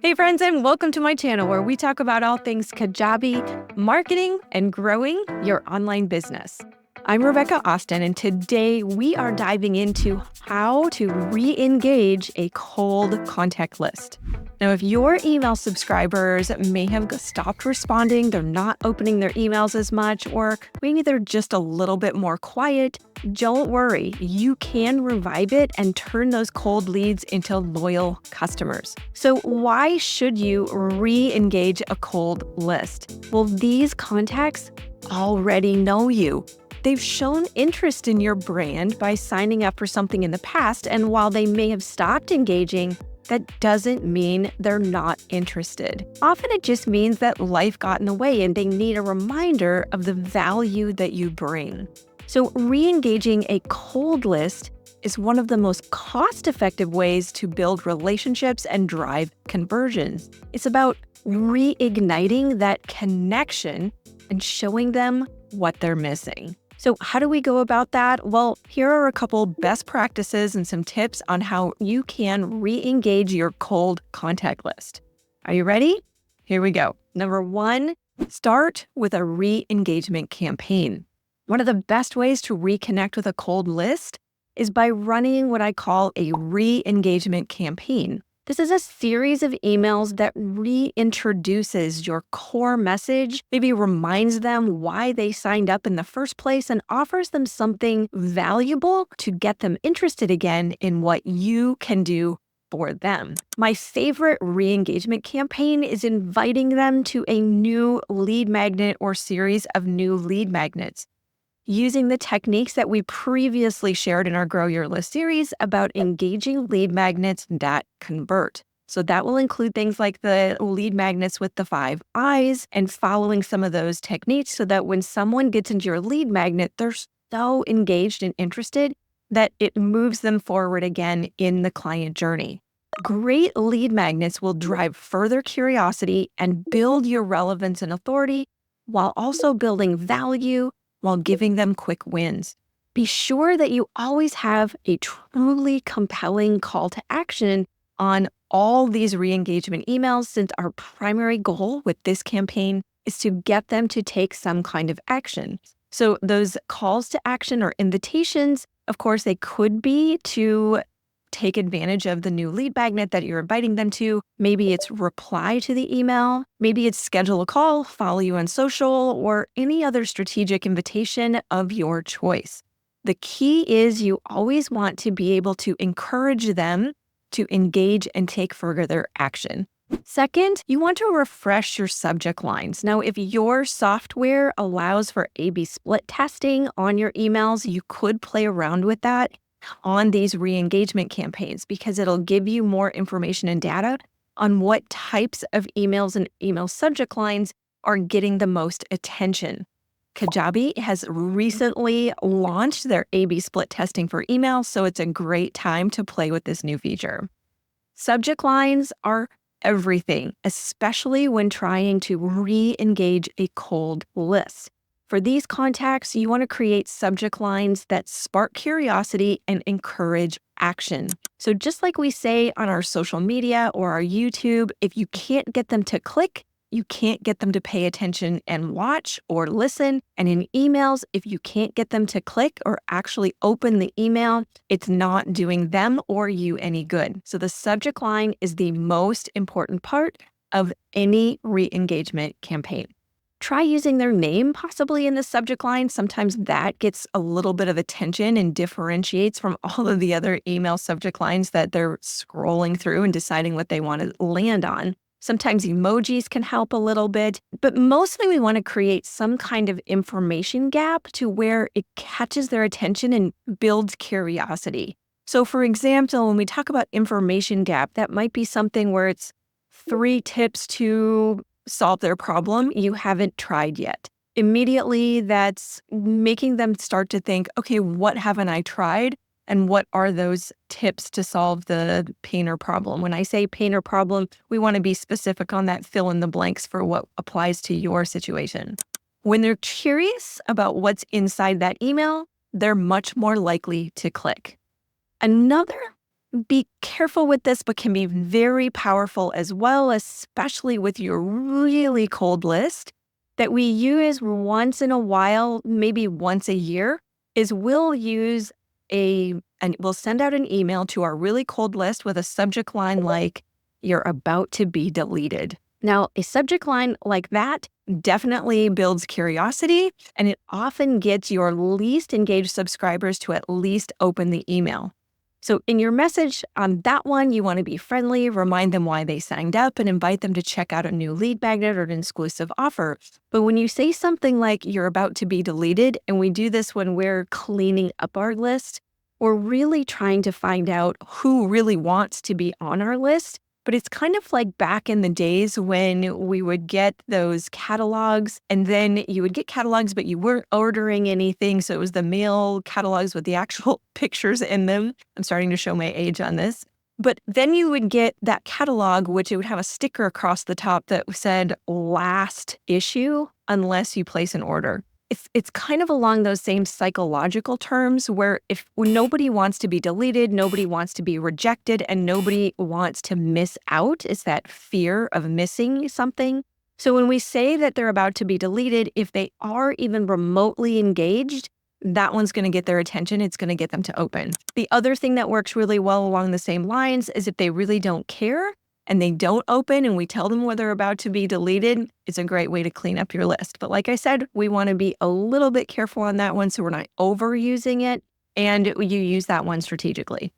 Hey friends, and welcome to my channel where we talk about all things Kajabi, marketing, and growing your online business. I'm Rebecca Austin, and today we are diving into how to re-engage a cold contact list. Now, if your email subscribers may have stopped responding, they're not opening their emails as much, or maybe they're just a little bit more quiet, don't worry, you can revive it and turn those cold leads into loyal customers. So why should you re-engage a cold list? Well, these contacts already know you. They've shown interest in your brand by signing up for something in the past, and while they may have stopped engaging, that doesn't mean they're not interested. Often it just means that life got in the way and they need a reminder of the value that you bring. So re-engaging a cold list is one of the most cost-effective ways to build relationships and drive conversions. It's about reigniting that connection and showing them what they're missing. So how do we go about that? Well, here are a couple best practices and some tips on how you can re-engage your cold contact list. Are you ready? Here we go. Number one, start with a re-engagement campaign. One of the best ways to reconnect with a cold list is by running what I call a re-engagement campaign. This is a series of emails that reintroduces your core message, maybe reminds them why they signed up in the first place, and offers them something valuable to get them interested again in what you can do for them. My favorite re-engagement campaign is inviting them to a new lead magnet or series of new lead magnets, using the techniques that we previously shared in our Grow Your List series about engaging lead magnets that convert. So that will include things like the lead magnets with the 5 eyes and following some of those techniques so that when someone gets into your lead magnet, they're so engaged and interested that it moves them forward again in the client journey. Great lead magnets will drive further curiosity and build your relevance and authority while also building value while giving them quick wins. Be sure that you always have a truly compelling call to action on all these re-engagement emails, since our primary goal with this campaign is to get them to take some kind of action. So those calls to action or invitations, of course, they could be to take advantage of the new lead magnet that you're inviting them to. Maybe it's reply to the email. Maybe it's schedule a call, follow you on social, or any other strategic invitation of your choice. The key is you always want to be able to encourage them to engage and take further action. Second, you want to refresh your subject lines. Now, if your software allows for A/B split testing on your emails, you could play around with that on these re-engagement campaigns because it'll give you more information and data on what types of emails and email subject lines are getting the most attention. Kajabi has recently launched their A/B split testing for email, so it's a great time to play with this new feature. Subject lines are everything, especially when trying to re-engage a cold list. For these contacts, you want to create subject lines that spark curiosity and encourage action. So just like we say on our social media or our YouTube, if you can't get them to click, you can't get them to pay attention and watch or listen. And in emails, if you can't get them to click or actually open the email, it's not doing them or you any good. So the subject line is the most important part of any re-engagement campaign. Try using their name possibly in the subject line. Sometimes that gets a little bit of attention and differentiates from all of the other email subject lines that they're scrolling through and deciding what they want to land on. Sometimes emojis can help a little bit, but mostly we want to create some kind of information gap to where it catches their attention and builds curiosity. So for example, when we talk about information gap, that might be something where it's 3 tips to solve their problem you haven't tried yet. Immediately, that's making them start to think, okay, what haven't I tried? And what are those tips to solve the pain or problem? When I say pain or problem, we want to be specific on that, fill in the blanks for what applies to your situation. When they're curious about what's inside that email, they're much more likely to click. Another be careful with this, but can be very powerful as well, especially with your really cold list that we use once in a while, maybe once a year, is we'll use and we'll send out an email to our really cold list with a subject line like, "You're about to be deleted." Now, a subject line like that definitely builds curiosity, and it often gets your least engaged subscribers to at least open the email. So in your message on that one, you want to be friendly, remind them why they signed up, and invite them to check out a new lead magnet or an exclusive offer. But when you say something like "you're about to be deleted," and we do this when we're cleaning up our list, we're really trying to find out who really wants to be on our list. But it's kind of like back in the days when we would get those catalogs, and then you would get catalogs, but you weren't ordering anything. So it was the mail catalogs with the actual pictures in them. I'm starting to show my age on this. But then you would get that catalog, which it would have a sticker across the top that said "last issue" unless you place an order. It's kind of along those same psychological terms where when nobody wants to be deleted, nobody wants to be rejected, and nobody wants to miss out. It's that fear of missing something. So when we say that they're about to be deleted, if they are even remotely engaged, that one's going to get their attention. It's going to get them to open. The other thing that works really well along the same lines is if they really don't care and they don't open and we tell them where they're about to be deleted, it's a great way to clean up your list. But like I said, we want to be a little bit careful on that one so we're not overusing it, and you use that one strategically.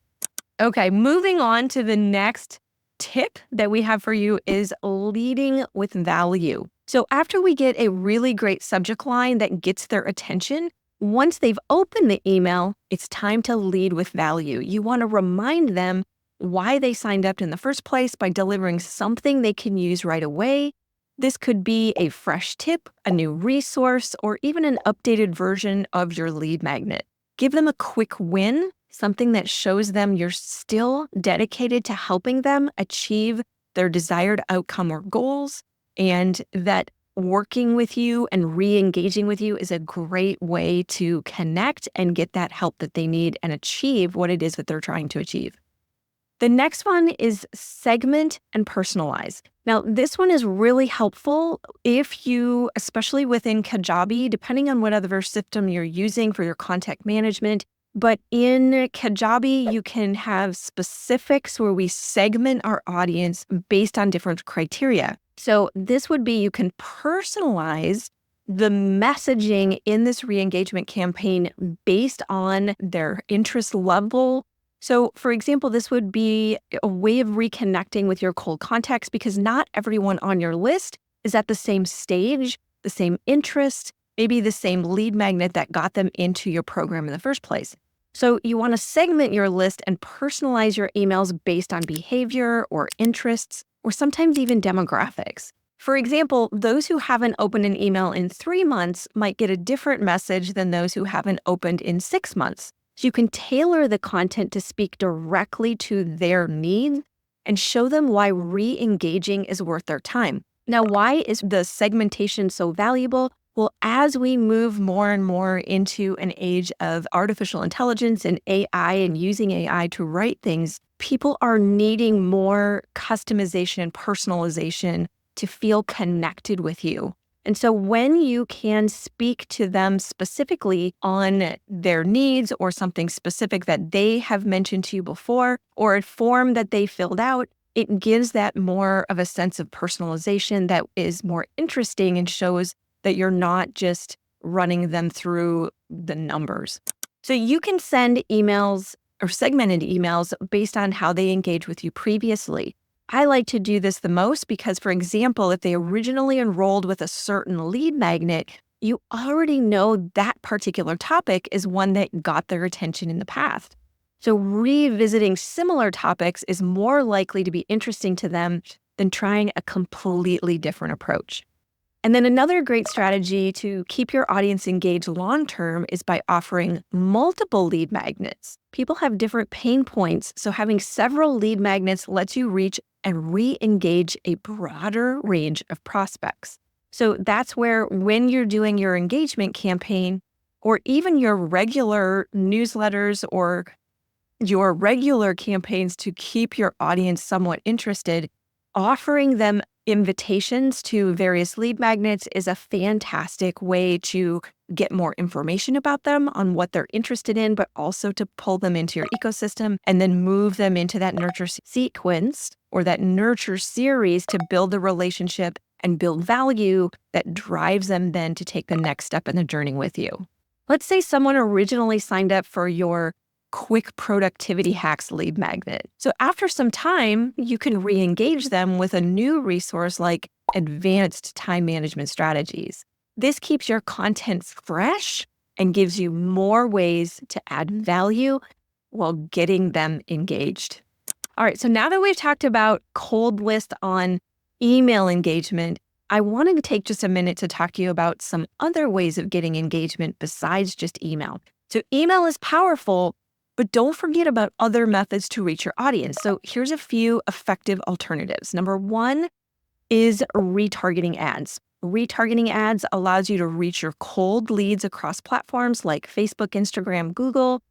Okay, moving on to the next tip that we have for you is leading with value. So after we get a really great subject line that gets their attention, once they've opened the email, it's time to lead with value. You want to remind them why they signed up in the first place by delivering something they can use right away. This could be a fresh tip, a new resource, or even an updated version of your lead magnet. Give them a quick win, something that shows them you're still dedicated to helping them achieve their desired outcome or goals, and that working with you and re-engaging with you is a great way to connect and get that help that they need and achieve what it is that they're trying to achieve. The next one is segment and personalize. Now, this one is really helpful if you, especially within Kajabi, depending on what other system you're using for your contact management. But in Kajabi, you can have specifics where we segment our audience based on different criteria. So this would be you can personalize the messaging in this re-engagement campaign based on their interest level. So, for example, this would be a way of reconnecting with your cold contacts because not everyone on your list is at the same stage, the same interest, maybe the same lead magnet that got them into your program in the first place. So you want to segment your list and personalize your emails based on behavior or interests, or sometimes even demographics. For example, those who haven't opened an email in 3 months might get a different message than those who haven't opened in 6 months. So you can tailor the content to speak directly to their needs and show them why re-engaging is worth their time. Now, why is the segmentation so valuable? Well, as we move more and more into an age of artificial intelligence and AI and using AI to write things, people are needing more customization and personalization to feel connected with you. And so when you can speak to them specifically on their needs or something specific that they have mentioned to you before, or a form that they filled out, it gives that more of a sense of personalization that is more interesting and shows that you're not just running them through the numbers. So you can send emails or segmented emails based on how they engage with you previously. I like to do this the most because, for example, if they originally enrolled with a certain lead magnet, you already know that particular topic is one that got their attention in the past. So revisiting similar topics is more likely to be interesting to them than trying a completely different approach. And then another great strategy to keep your audience engaged long-term is by offering multiple lead magnets. People have different pain points, so having several lead magnets lets you reach and re-engage a broader range of prospects. So that's where when you're doing your engagement campaign or even your regular newsletters or your regular campaigns to keep your audience somewhat interested, offering them invitations to various lead magnets is a fantastic way to get more information about them on what they're interested in, but also to pull them into your ecosystem and then move them into that nurture sequence or that nurture series to build the relationship and build value that drives them then to take the next step in the journey with you. Let's say someone originally signed up for your quick productivity hacks lead magnet. So after some time, you can re-engage them with a new resource like advanced time management strategies. This keeps your content fresh and gives you more ways to add value while getting them engaged. All right, so now that we've talked about cold list on email engagement, I wanted to take just a minute to talk to you about some other ways of getting engagement besides just email. So email is powerful, but don't forget about other methods to reach your audience. So here's a few effective alternatives. Number one is retargeting ads. Retargeting ads allows you to reach your cold leads across platforms like Facebook, Instagram, Google.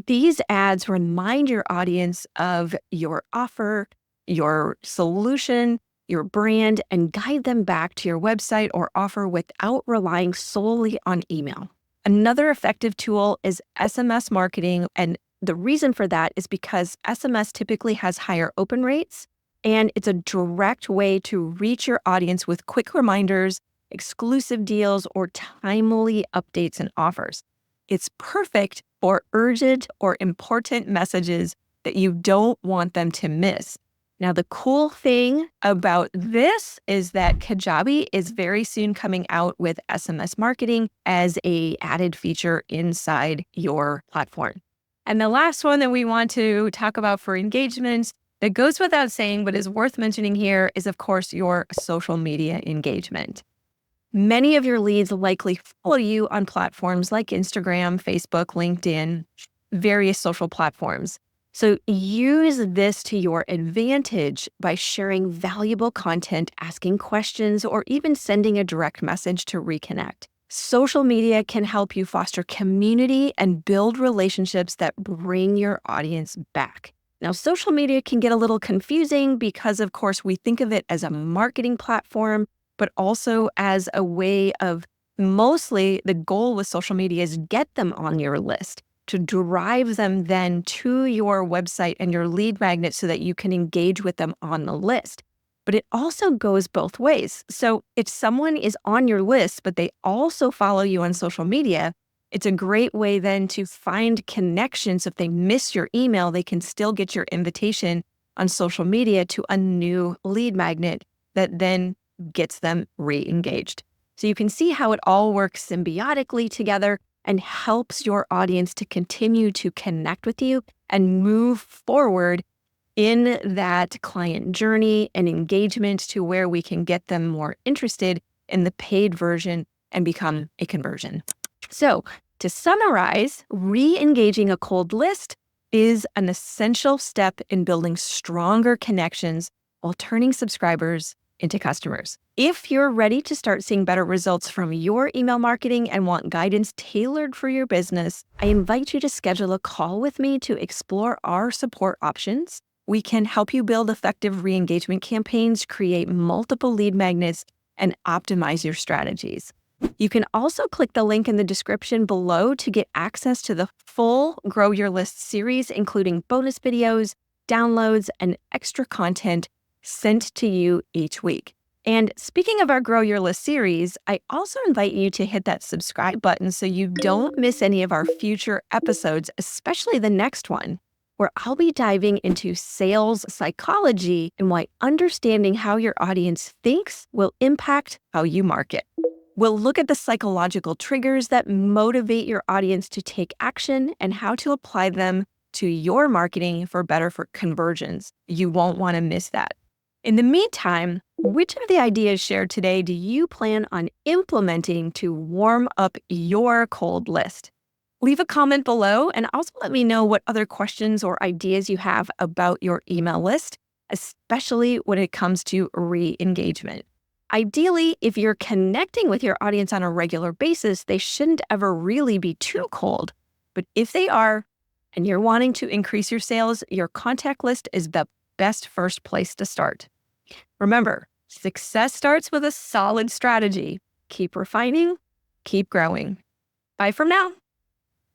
These ads remind your audience of your offer, your solution, your brand, and guide them back to your website or offer without relying solely on email. Another effective tool is SMS marketing, and the reason for that is because SMS typically has higher open rates, and it's a direct way to reach your audience with quick reminders, exclusive deals, or timely updates and offers. It's perfect for urgent or important messages that you don't want them to miss. Now, the cool thing about this is that Kajabi is very soon coming out with SMS marketing as an added feature inside your platform. And the last one that we want to talk about for engagement that goes without saying, but is worth mentioning here is, of course, your social media engagement. Many of your leads likely follow you on platforms like Instagram, Facebook, LinkedIn, various social platforms. So use this to your advantage by sharing valuable content, asking questions, or even sending a direct message to reconnect. Social media can help you foster community and build relationships that bring your audience back. Now, social media can get a little confusing because, of course, we think of it as a marketing platform, but also as a way of mostly the goal with social media is get them on your list, to drive them then to your website and your lead magnet so that you can engage with them on the list. But it also goes both ways. So if someone is on your list, but they also follow you on social media, it's a great way then to find connections. If they miss your email, they can still get your invitation on social media to a new lead magnet that then gets them re-engaged. So you can see how it all works symbiotically together and helps your audience to continue to connect with you and move forward in that client journey and engagement to where we can get them more interested in the paid version and become a conversion. So to summarize, re-engaging a cold list is an essential step in building stronger connections while turning subscribers into customers. If you're ready to start seeing better results from your email marketing and want guidance tailored for your business, I invite you to schedule a call with me to explore our support options. We can help you build effective re-engagement campaigns, create multiple lead magnets, and optimize your strategies. You can also click the link in the description below to get access to the full Grow Your List series, including bonus videos, downloads, and extra content sent to you each week. And speaking of our Grow Your List series, I also invite you to hit that subscribe button so you don't miss any of our future episodes, especially the next one, where I'll be diving into sales psychology and why understanding how your audience thinks will impact how you market. We'll look at the psychological triggers that motivate your audience to take action and how to apply them to your marketing for better conversions. You won't want to miss that. In the meantime, which of the ideas shared today do you plan on implementing to warm up your cold list? Leave a comment below and also let me know what other questions or ideas you have about your email list, especially when it comes to re-engagement. Ideally, if you're connecting with your audience on a regular basis, they shouldn't ever really be too cold. But if they are, and you're wanting to increase your sales, your contact list is the best first place to start. Remember, success starts with a solid strategy. Keep refining, keep growing. Bye for now.